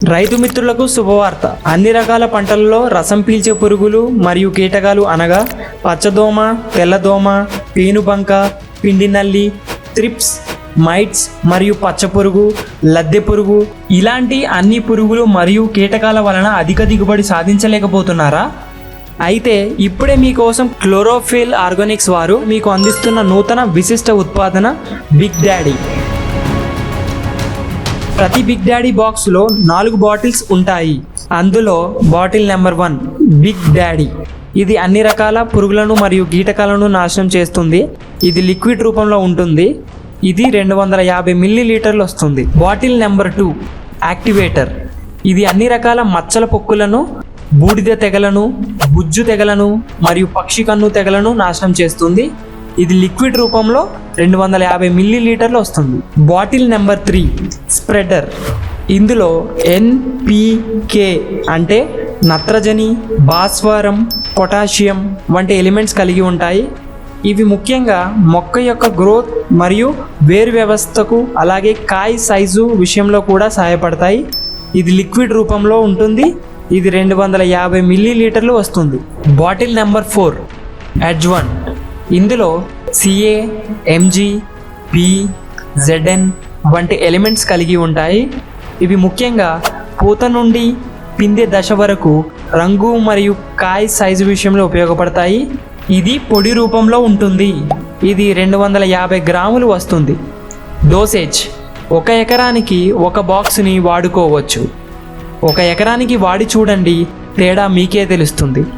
రైతు మిత్రులకు శుభవార్త. అన్ని రకాల పంటలలో రసం పీల్చే పురుగులు మరియు కీటకాలు అనగా పచ్చదోమ, తెల్లదోమ, పేనుబంక, పిండి నల్లి, త్రిప్స్, మైట్స్ మరియు పచ్చపురుగు, లద్దె పురుగు ఇలాంటి అన్ని పురుగులు మరియు కీటకాల వలన అధిక దిగుబడి సాధించలేకపోతున్నారా? అయితే ఇప్పుడే మీకోసం క్లోరోఫిల్ ఆర్గానిక్స్ వారు మీకు అందిస్తున్న నూతన విశిష్ట ఉత్పాదన బిగ్ డాడీ. ప్రతి బిగ్ డాడీ బాక్స్లో 4 బాటిల్స్ ఉంటాయి. అందులో బాటిల్ నెంబర్ 1 బిగ్ డాడీ. ఇది అన్ని రకాల పురుగులను మరియు కీటకాలను నాశనం చేస్తుంది. ఇది లిక్విడ్ రూపంలో ఉంటుంది. ఇది 250 మిల్లీలీటర్లు వస్తుంది. Bottle number 2 activator. ఇది అన్ని రకాల మచ్చల పొక్కులను, బూడిద తెగలను, బుజ్జు తెగలను మరియు పక్షి కన్ను తెగలను నాశనం చేస్తుంది. ఇది లిక్విడ్ రూపంలో 250 మిల్లీలీటర్లు వస్తుంది. Bottle number 3 spreader. ఇందులో NPK అంటే నత్రజని, భాస్వరం, పొటాషియం వంటి ఎలిమెంట్స్ కలిగి ఉంటాయి. ఇవి ముఖ్యంగా మొక్క యొక్క గ్రోత్ మరియు వేరు వ్యవస్థకు అలాగే కాయ సైజు విషయంలో కూడా సహాయపడతాయి. ఇది లిక్విడ్ రూపంలో ఉంటుంది. ఇది 250 మిల్లీలీటర్లు వస్తుంది. Bottle number 4 ఎడ్జ్1. ఇందులో CA, Mg, P, Zn వంటి ఎలిమెంట్స్ కలిగి ఉంటాయి. ఇవి ముఖ్యంగా పూత నుండి పిందె దశ వరకు రంగు మరియు కాయ సైజు విషయంలో ఉపయోగపడతాయి. ఇది పొడి రూపంలో ఉంటుంది. ఇది 250 గ్రాములు వస్తుంది. డోసేజ్ 1 ఎకరానికి 1 బాక్స్ని వాడుకోవచ్చు. 1 ఎకరానికి వాడి చూడండి, తేడా మీకే తెలుస్తుంది.